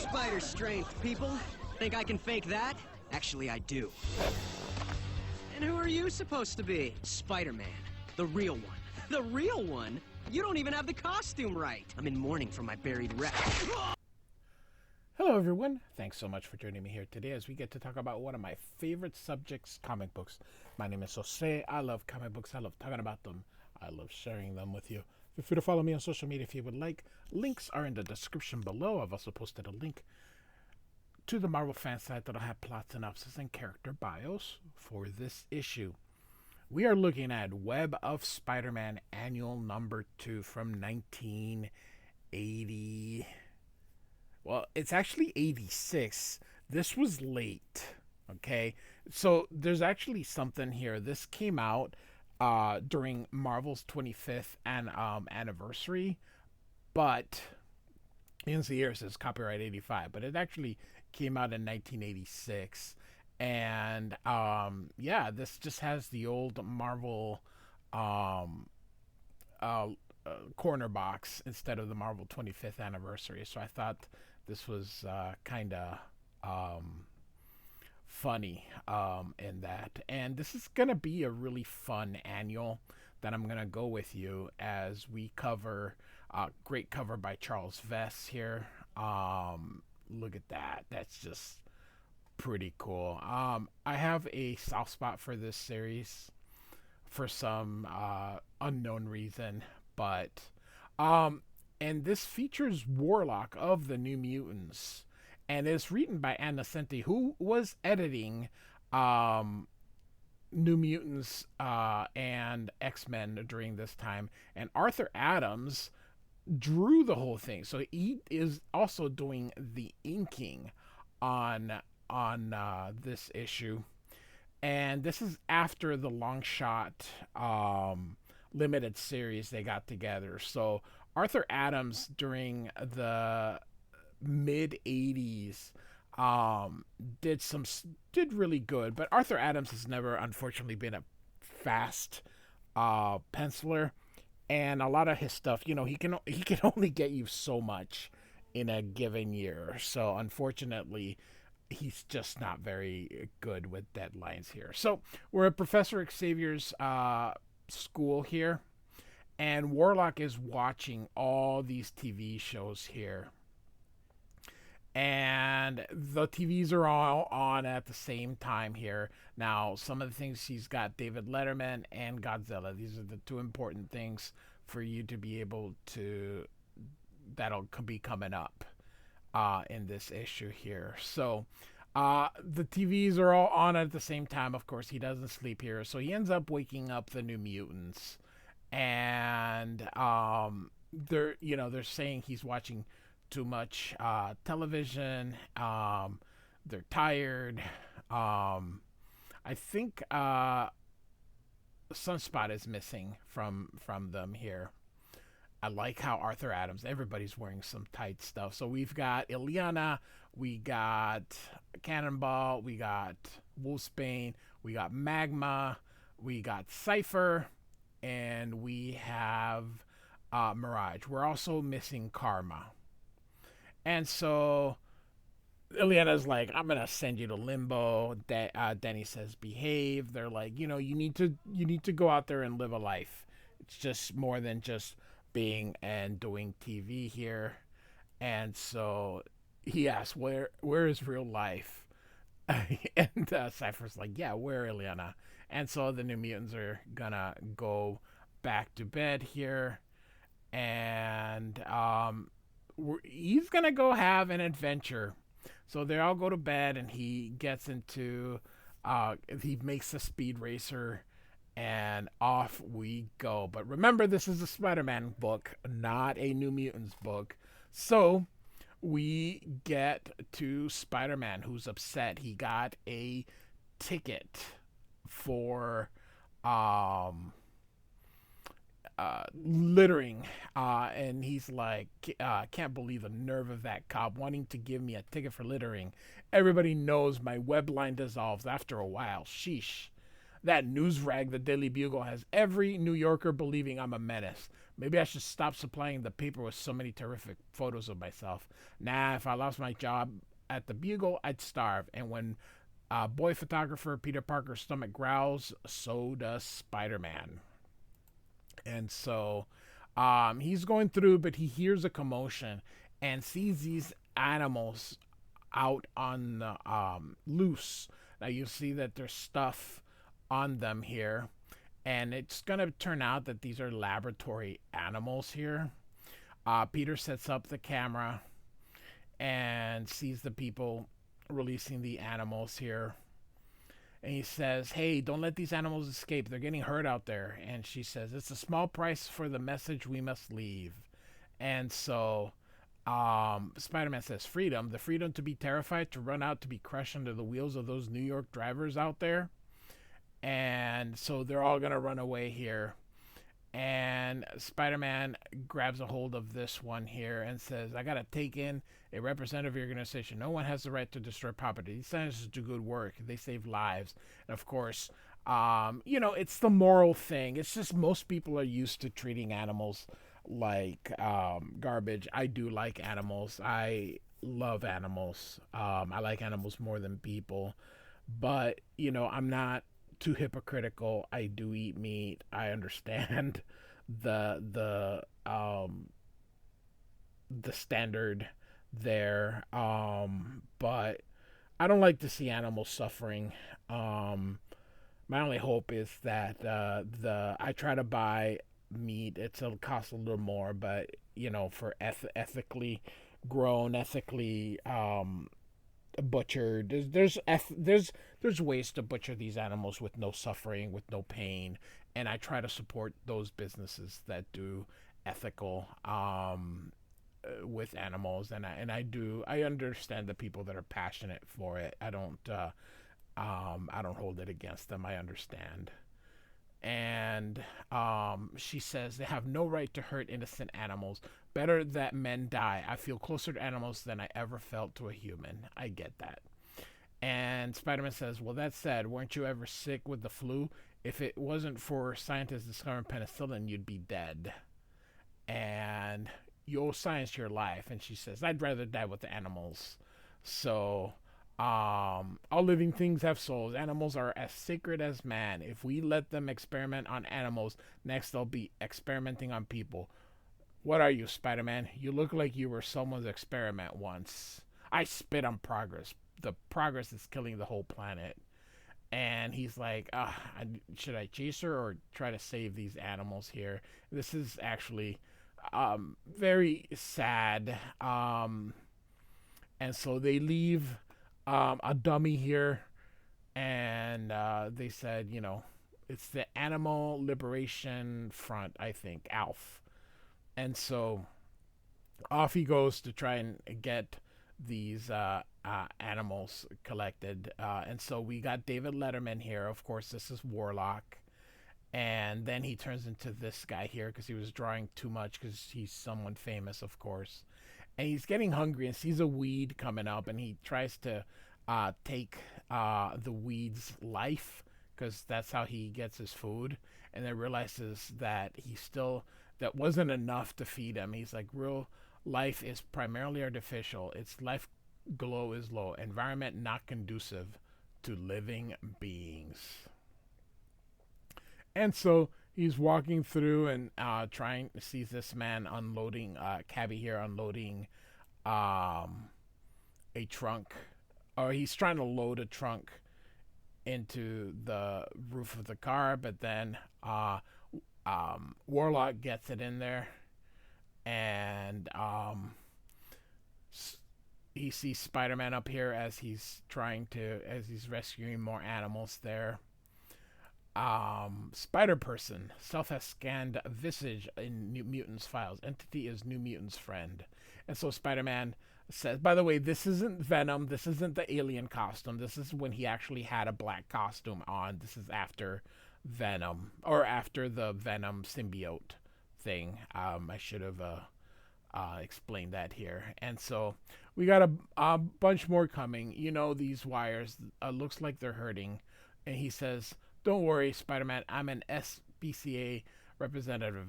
Spider strength, people. Think I can fake that? Actually, I do. And who are you supposed to be? Spider-Man. The real one. The real one? You don't even have the costume right. I'm in mourning for my buried wreck. Hello everyone, thanks so much for joining me here today as we get to talk about one of my favorite subjects, comic books. My name is Jose. I love comic books. I love talking about them. I love sharing them with you. Feel free to follow me on social media if you would like. Links are in the description below. I've also posted a link to the Marvel fan site that'll have plot synopsis and character bios for this issue. We are looking at Web of Spider-Man Annual Number 2 from 1980. Well, it's actually 86. This was late, okay? So there's actually something here. This came out during Marvel's 25th anniversary, but in the year it says copyright 85, but it actually came out in 1986. And yeah, this just has the old Marvel corner box instead of the Marvel 25th anniversary. So I thought this was kind of funny in that. And this is going to be a really fun annual that I'm going to go with you as we cover. Great cover by Charles Vess here. Look at that. That's just pretty cool. I have a soft spot for this series for some unknown reason, but and this features Warlock of the New Mutants, and it's written by Ann Nocenti, who was editing New Mutants and XMen during this time, and Arthur Adams drew the whole thing. So he is also doing the inking on this issue, and this is after the long shot limited series they got together. So Arthur Adams during the mid 80s did really good, but Arthur Adams has never unfortunately been a fast penciler, and a lot of his stuff, you know, he can only get you so much in a given year. So unfortunately he's just not very good with deadlines here. So we're at Professor Xavier's school here, and Warlock is watching all these TV shows here, and the TVs are all on at the same time here. Now, some of the things, he's got David Letterman and Godzilla. These are the two important things for you to be able to, that'll be coming up in this issue here. So the TVs are all on at the same time. Of course, he doesn't sleep here, so he ends up waking up the New Mutants, and they're saying he's watching too much television. They're tired. I think Sunspot is missing from them here. I like how Arthur Adams, everybody's wearing some tight stuff. So we've got Ileana, we got Cannonball, we got Wolfsbane, we got Magma, we got Cypher, and we have Mirage. We're also missing Karma. And so Ileana's like, I'm going to send you to Limbo. Denny says, behave. They're like, you need to go out there and live a life. It's just more than just being and doing TV here. And so he asks, where is real life? And Cypher's like, yeah, where, Ileana? And so the New Mutants are gonna go back to bed here, and he's gonna go have an adventure. So they all go to bed, and he gets into he makes a speed racer, and off we go. But remember, this is a Spider-Man book, not a New Mutants book. So we get to Spider-Man, who's upset. He got a ticket for littering, and he's like, can't believe the nerve of that cop wanting to give me a ticket for littering. Everybody knows my web line dissolves after a while. Sheesh. That news rag, the Daily Bugle, has every New Yorker believing I'm a menace. Maybe I should stop supplying the paper with so many terrific photos of myself. Nah, if I lost my job at the Bugle, I'd starve. And when boy photographer Peter Parker's stomach growls, so does Spider-Man. And so he's going through, but he hears a commotion and sees these animals out on the loose. Now you see that there's stuff on them here, and it's going to turn out that these are laboratory animals here. Peter sets up the camera and sees the people releasing the animals here. And he says, hey, don't let these animals escape. They're getting hurt out there. And she says, it's a small price for the message we must leave. And so Spider-Man says, freedom, the freedom to be terrified, to run out, to be crushed under the wheels of those New York drivers out there. And so they're all going to run away here. And Spider-Man grabs a hold of this one here and says, I got to take in a representative of your organization. No one has the right to destroy property. These scientists do good work. They save lives. And of course, it's the moral thing. It's just most people are used to treating animals like garbage. I do like animals. I love animals. I like animals more than people. But, I'm not too hypocritical. I do eat meat. I understand the standard there, but I don't like to see animals suffering. My only hope is that I try to buy meat. It'll cost a little more, but for ethically grown, ethically butchered. There's ways to butcher these animals with no suffering, with no pain, and I try to support those businesses that do ethical with animals, and I understand the people that are passionate for it. I don't hold it against them. I understand. And she says they have no right to hurt innocent animals. Better that men die. I feel closer to animals than I ever felt to a human. I get that. And Spider-Man says, well, that said, weren't you ever sick with the flu? If it wasn't for scientists discovering penicillin, you'd be dead. And you owe science your life. And she says, I'd rather die with the animals. So all living things have souls. Animals are as sacred as man. If we let them experiment on animals, next they'll be experimenting on people. What are you, Spider-Man? You look like you were someone's experiment once. I spit on progress. The progress is killing the whole planet. And he's like, should I chase her or try to save these animals here? This is actually very sad. And so they leave a dummy here. And they said, it's the Animal Liberation Front, I think, ALF. And so off he goes to try and get these animals collected. And so we got David Letterman here. Of course, this is Warlock. And then he turns into this guy here because he was drawing too much because he's someone famous, of course. And he's getting hungry and sees a weed coming up. And he tries to take the weed's life because that's how he gets his food. And then realizes that that wasn't enough to feed him. He's like, real life is primarily artificial. Its life glow is low. Environment not conducive to living beings. And so he's walking through and sees this man unloading, cabbie here unloading a trunk. Or he's trying to load a trunk into the roof of the car, but then Warlock gets it in there, and he sees Spider-Man up here as he's rescuing more animals there. Spider-Person. Self has scanned visage in New Mutants files. Entity is New Mutants friend. And so Spider-Man says, by the way, this isn't Venom. This isn't the alien costume. This is when he actually had a black costume on. This is after Venom, or after the Venom symbiote thing. I should have explained that here. And so we got a bunch more coming. These wires looks like they're hurting. And he says, don't worry, Spider-Man, I'm an SPCA representative.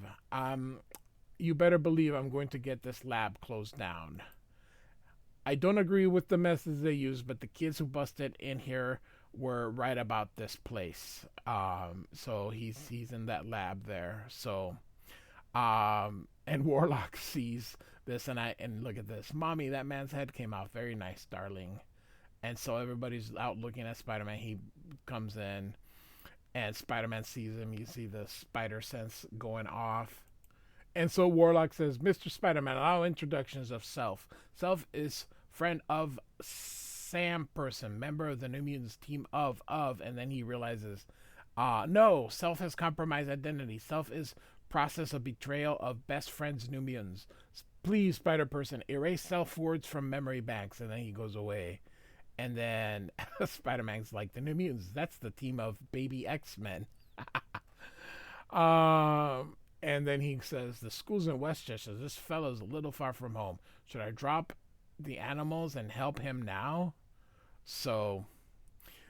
You better believe I'm going to get this lab closed down. I don't agree with the methods they use, but the kids who busted in here were right about this place. So he's in that lab there. So and Warlock sees this, and look at this, mommy, that man's head came out. Very nice, darling. And so everybody's out looking at Spider-Man. He comes in, and Spider-Man sees him. You see the spider sense going off. And so Warlock says, Mr. Spider-Man, allow introductions of Self. Self is friend of Sam Person, member of the New Mutants team of, and then he realizes, no, Self has compromised identity. Self is process of betrayal of best friends New Mutants. Please, Spider-Person, erase Self words from memory banks. And then he goes away. And then Spider-Man's like, the New Mutants, that's the team of baby XMen. And then he says, the school's in Westchester. This fellow's a little far from home. Should I drop the animals and help him now? So,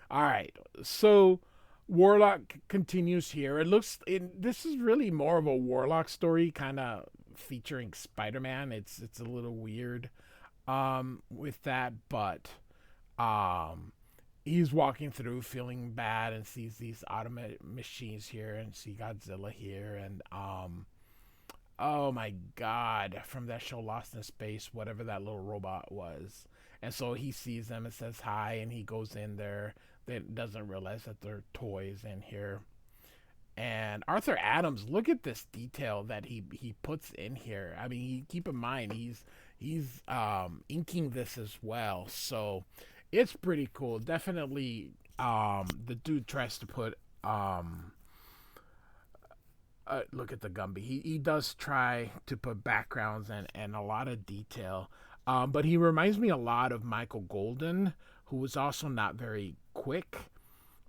all right. So Warlock continues here. This is really more of a Warlock story, kind of featuring Spider-Man. It's a little weird with that, but he's walking through feeling bad and sees these automated machines here and see Godzilla here, and oh my god, from that show Lost in Space, whatever that little robot was. And so he sees them and says hi, and he goes in there, then doesn't realize that they're toys in here. And Arthur Adams, look at this detail that he puts in here. I mean, keep in mind he's inking this as well, so it's pretty cool. Definitely, the dude tries to put look at the Gumby. He does try to put backgrounds and a lot of detail. But he reminds me a lot of Michael Golden, who was also not very quick.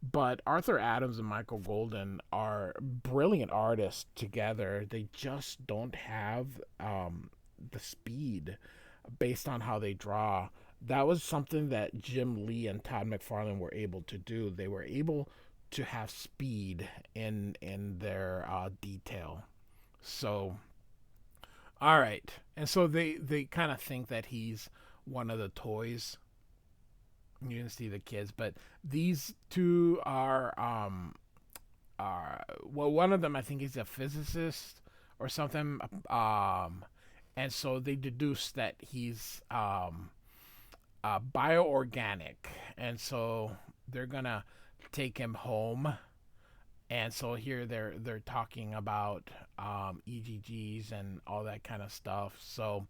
But Arthur Adams and Michael Golden are brilliant artists together. They just don't have the speed based on how they draw. That was something that Jim Lee and Todd McFarlane were able to do. They were able to have speed in their detail. So, all right. And so they kind of think that he's one of the toys. You can see the kids, but these two are well, one of them I think is a physicist or something, and so they deduce that he's bioorganic, and so they're gonna take him home. And so here they're talking about EGGs and all that kind of stuff. So,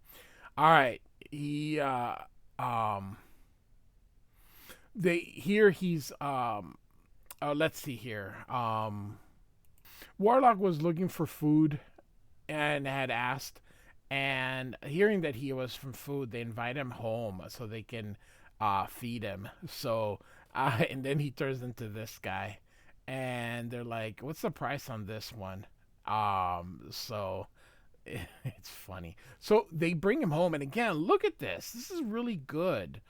all right, he's let's see here. Warlock was looking for food and had asked, and hearing that he was from food, they invite him home so they can feed him. So and then he turns into this guy, and they're like, what's the price on this one? So it's funny. So they bring him home, and again, look at this. This is really good.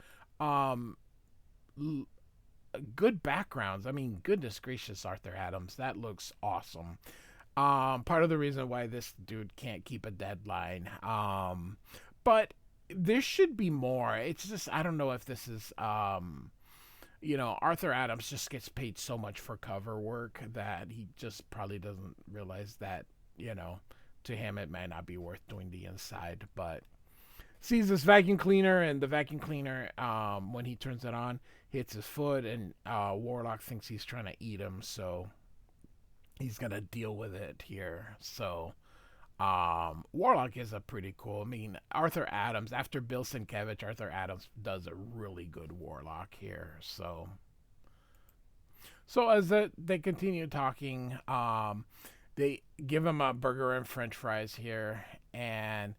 Good backgrounds. I mean, goodness gracious, Arthur Adams, that looks awesome. Part of the reason why this dude can't keep a deadline. But there should be more. It's just, I don't know if this is, Arthur Adams just gets paid so much for cover work that he just probably doesn't realize that, to him it might not be worth doing the inside. But sees this vacuum cleaner, and the vacuum cleaner, when he turns it on, hits his foot, and Warlock thinks he's trying to eat him, so he's gonna deal with it here. So Warlock is a pretty cool. I mean, Arthur Adams, after Bill Sienkiewicz, Arthur Adams does a really good Warlock here. So as they continue talking, they give him a burger and French fries here, and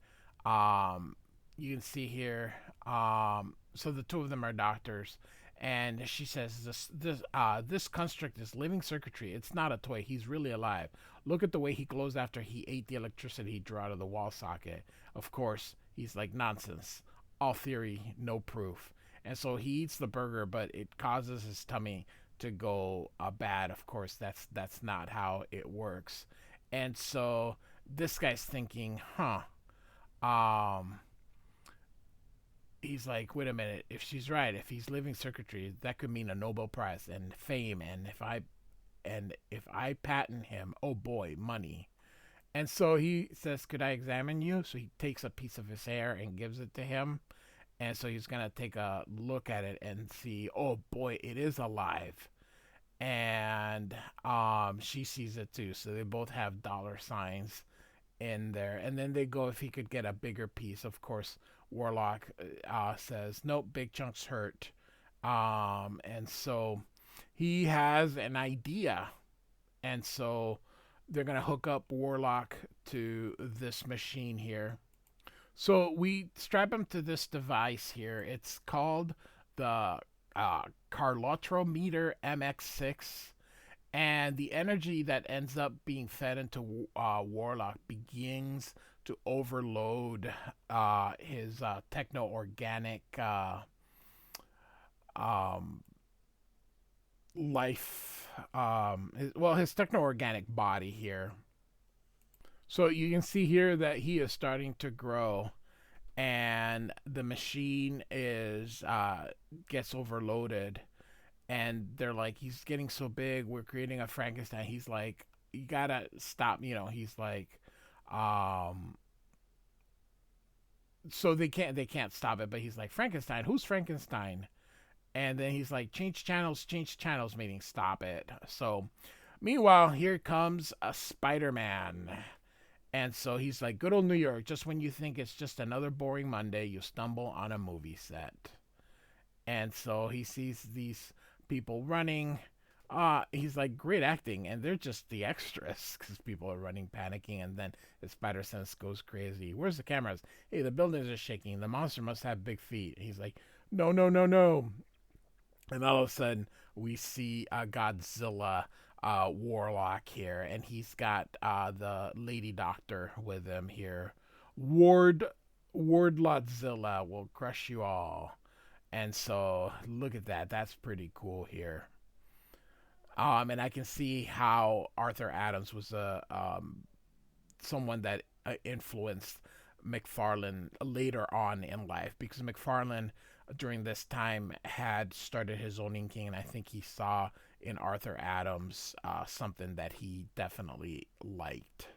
you can see here. So the two of them are doctors, and she says, this construct is living circuitry. It's not a toy. He's really alive. Look at the way he glows after he ate the electricity he drew out of the wall socket. Of course, he's like, nonsense. All theory, no proof. And so he eats the burger, but it causes his tummy to go bad. Of course, that's not how it works. And so this guy's thinking, um, he's like, wait a minute, if she's right, if he's living circuitry, that could mean a Nobel Prize and fame, and if I patent him, oh boy, money. And so he says, could I examine you? So he takes a piece of his hair and gives it to him. And so he's gonna take a look at it and see, oh boy, it is alive. And she sees it too. So they both have dollar signs in there. And then they go if he could get a bigger piece. Of course, Warlock says, nope, big chunks hurt. And so he has an idea. And so they're going to hook up Warlock to this machine here. So we strap him to this device here. It's called the Carlotrometer MX6. And the energy that ends up being fed into Warlock begins to overload his techno-organic life, his techno-organic body here. So you can see here that he is starting to grow, and the machine is gets overloaded, and they're like, he's getting so big, we're creating a Frankenstein. He's like, you gotta stop, he's like, so they can't stop it, but he's like, Frankenstein, who's Frankenstein? And then he's like, change channels, meaning stop it. So meanwhile, here comes a Spider-Man. And so he's like, good old New York, just when you think it's just another boring Monday, you stumble on a movie set. And so he sees these people running. He's like, great acting. And they're just the extras because people are running, panicking. And then the spider sense goes crazy. Where's the cameras? Hey, the buildings are shaking. The monster must have big feet. He's like, no, no, no, no. And all of a sudden, we see Godzilla Warlock here. And he's got the lady doctor with him here. Wardlotzilla will crush you all. And so, look at that. That's pretty cool here. And I can see how Arthur Adams was someone that influenced McFarlane later on in life, because McFarlane during this time had started his own inking, and I think he saw in Arthur Adams something that he definitely liked.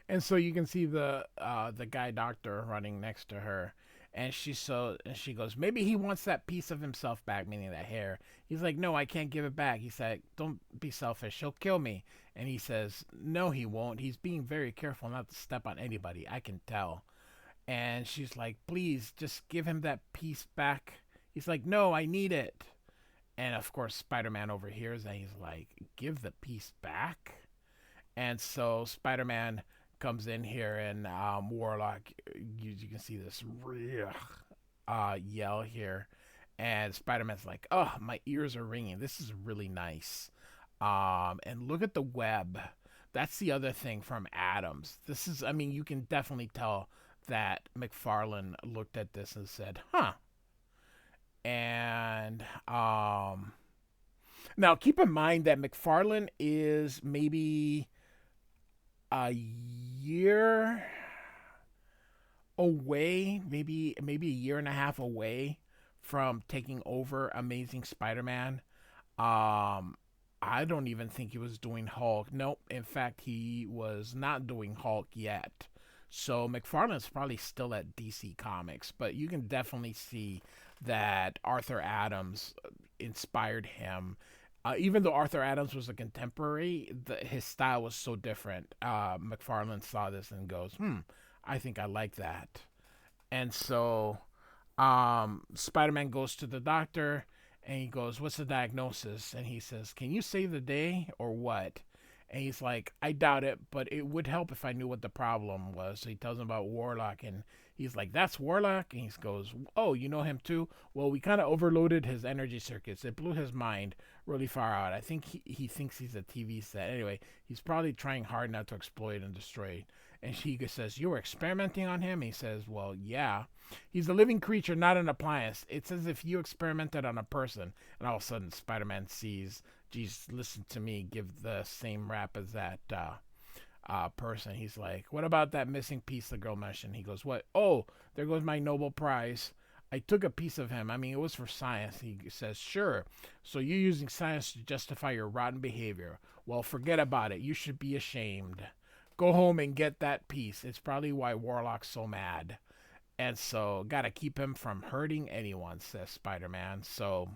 And so you can see the guy doctor running next to her, and she goes, maybe he wants that piece of himself back, meaning that hair. He's like, no, I can't give it back. He's like, don't be selfish, he'll kill me. And he says, no, he won't. He's being very careful not to step on anybody, I can tell. And she's like, please, just give him that piece back. He's like, no, I need it. And of course, Spider-Man overhears and he's like, give the piece back? And so Spider-Man comes in here, and Warlock, you can see this yell here. And Spider-Man's like, oh, my ears are ringing. This is really nice. And look at the web. That's the other thing from Adams. This is, I mean, you can definitely tell that McFarlane looked at this and said, huh. And now keep in mind that McFarlane is maybe a year away, maybe a year and a half away from taking over Amazing Spider-Man. I don't even think he was doing Hulk. Nope. In fact, he was not doing Hulk yet. So McFarlane's probably still at DC Comics, but you can definitely see that Arthur Adams inspired him. Even though Arthur Adams was a contemporary, his style was so different. McFarlane saw this and goes, I think I like that. And so Spider-Man goes to the doctor, and he goes, what's the diagnosis? And he says, can you save the day or what? And he's like, I doubt it, but it would help if I knew what the problem was. So he tells him about Warlock, and he's like, that's Warlock? And he goes, oh, you know him too? Well, we kind of overloaded his energy circuits. It blew his mind really far out. I think he thinks he's a TV set. Anyway, he's probably trying hard not to exploit and destroy it. And he says, "You were experimenting on him?" He says, "Well, yeah. He's a living creature, not an appliance. It's as if you experimented on a person." And all of a sudden, Spider-Man sees, "Jesus, listen to me, give the same rap as that person." He's like, "What about that missing piece the girl mentioned?" He goes, "What? Oh, there goes my Nobel Prize. I took a piece of him. I mean, it was for science." He says, "Sure. So you're using science to justify your rotten behavior. Well, forget about it. You should be ashamed. Go home and get that piece. It's probably why Warlock's so mad. And so, gotta keep him from hurting anyone," says Spider-Man. So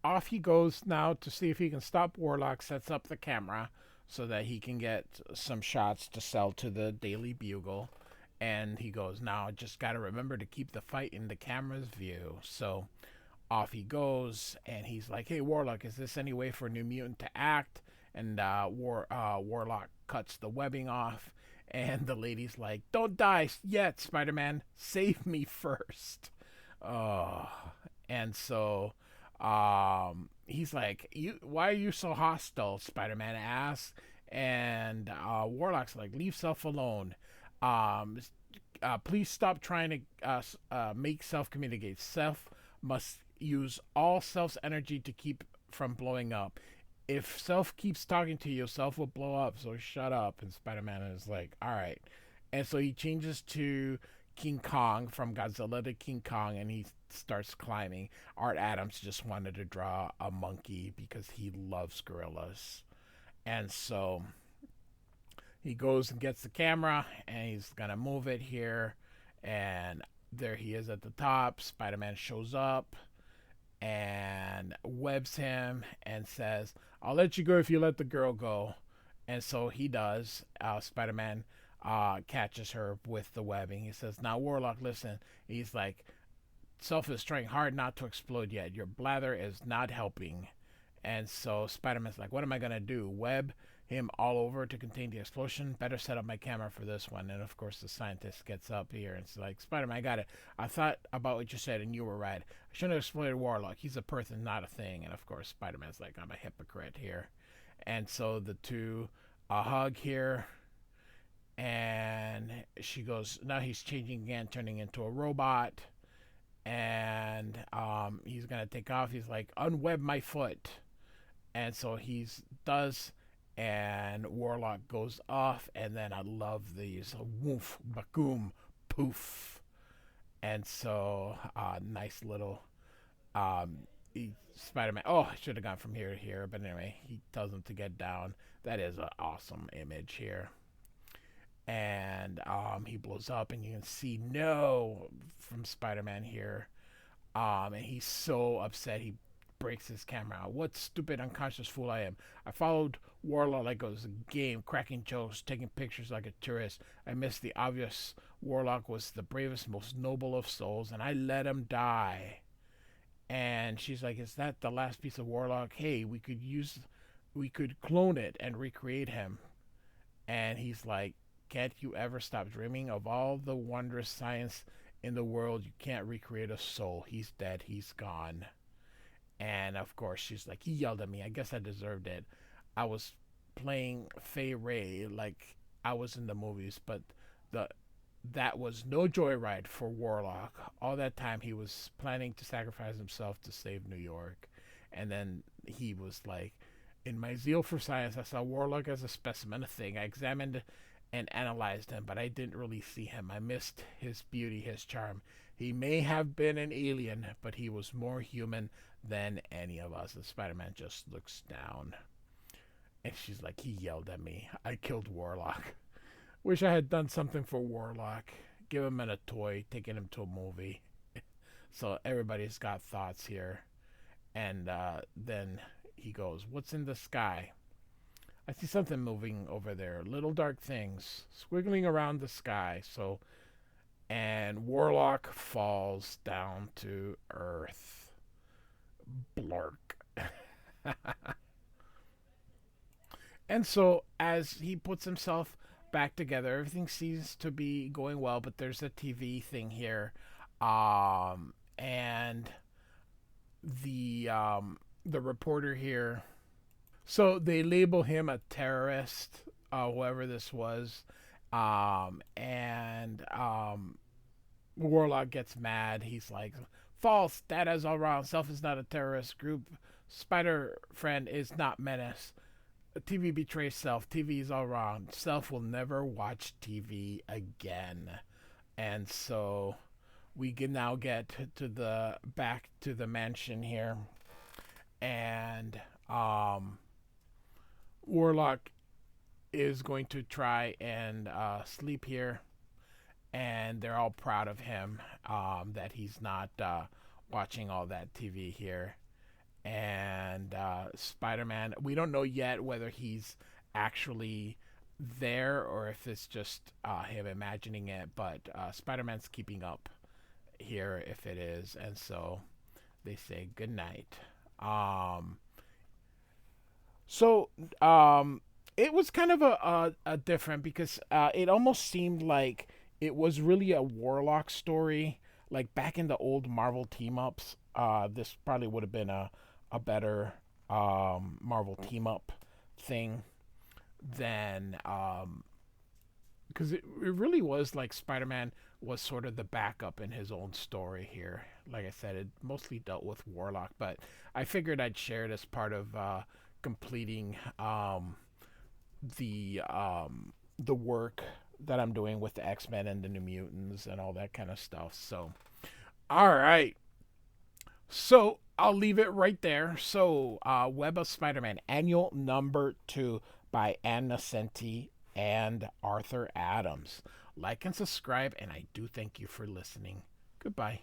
off he goes now to see if he can stop Warlock, sets up the camera so that he can get some shots to sell to the Daily Bugle. And he goes, "Now just gotta remember to keep the fight in the camera's view." So off he goes, and he's like, "Hey, Warlock, is this any way for New Mutant to act?" And Warlock cuts the webbing off, and the lady's like, "Don't die yet, Spider-Man. Save me first." Oh, and so he's like, Why are you so hostile?" Spider-Man asks, and Warlock's like, "Leave self alone. Um, Please stop trying to make self communicate. Self must use all self's energy to keep from blowing up. If self keeps talking to you, self will blow up. So shut up." And Spider-Man is like, "All right." And so he changes to King Kong, from Godzilla to King Kong, and he starts climbing. Art Adams just wanted to draw a monkey because he loves gorillas. And so he goes and gets the camera, and he's gonna move it here, and there he is at the top. Spider-Man shows up and webs him and says, "I'll let you go if you let the girl go." And so he does. Spider-Man catches her with the webbing. He says, "Now, Warlock, listen." He's like, "Self is trying hard not to explode yet. Your blather is not helping." And so Spider-Man's like, "What am I going to do? Web him all over to contain the explosion? Better set up my camera for this one." And of course, the scientist gets up here and it's like, "Spider-Man, I got it. I thought about what you said and you were right. I shouldn't have exploited Warlock. He's a person, not a thing." And of course, Spider-Man's like, "I'm a hypocrite here." And so the two hug here. And she goes, now he's changing again, turning into a robot. And he's going to take off. He's like, "Unweb my foot." And so he does, and Warlock goes off, and then I love these woof, bakoom, poof. And so nice little Spider-Man. Oh, I should have gone from here to here, but anyway, he tells him to get down. That is an awesome image here. And he blows up, and you can see "no" from Spider-Man here. And he's so upset. He breaks his camera out. "What stupid, unconscious fool I am. I followed Warlock like it was a game, cracking jokes, taking pictures like a tourist. I missed the obvious. Warlock was the bravest, most noble of souls, and I let him die." And she's like, "Is that the last piece of Warlock? Hey, we could clone it and recreate him." And he's like, "Can't you ever stop dreaming? Of all the wondrous science in the world, you can't recreate a soul. He's dead. He's gone." And of course, she's like, "He yelled at me. I guess I deserved it. I was playing Fay Ray like I was in the movies, but the that was no joyride for Warlock. All that time he was planning to sacrifice himself to save New York." And then he was like, "In my zeal for science, I saw Warlock as a specimen, a thing. I examined and analyzed him, but I didn't really see him. I missed his beauty, his charm. He may have been an alien, but he was more human than any of us." And Spider-Man just looks down. And she's like, "He yelled at me. I killed Warlock. Wish I had done something for Warlock. Give him a toy, taking him to a movie." So everybody's got thoughts here. And then he goes, "What's in the sky? I see something moving over there. Little dark things squiggling around the sky." And Warlock falls down to Earth. Blark. And so as he puts himself back together, everything seems to be going well, but there's a TV thing here. And the reporter here, so they label him a terrorist. whoever this was, and Warlock gets mad. He's like, false, data's all wrong. Self is not a terrorist group. Spider Friend is not menace. TV betrays Self. TV is all wrong. Self will never watch TV again. And so we can now get to the back to the mansion here. And Warlock is going to try and sleep here. And they're all proud of him that he's not watching all that TV here. And Spider-Man, we don't know yet whether he's actually there or if it's just him imagining it, but Spider-Man's keeping up here if it is, and so they say good night. It was kind of a different, because it almost seemed like it was really a Warlock story, like back in the old Marvel team-ups. This probably would have been a better Marvel team-up thing than, because it really was like Spider-Man was sort of the backup in his own story here. Like I said, it mostly dealt with Warlock, but I figured I'd share it as part of completing the work that I'm doing with the X-Men and the New Mutants and all that kind of stuff. So, all right. So I'll leave it right there. So, Web of Spider-Man, Annual Number 2 by Ann Nocenti and Arthur Adams. Like and subscribe, and I do thank you for listening. Goodbye.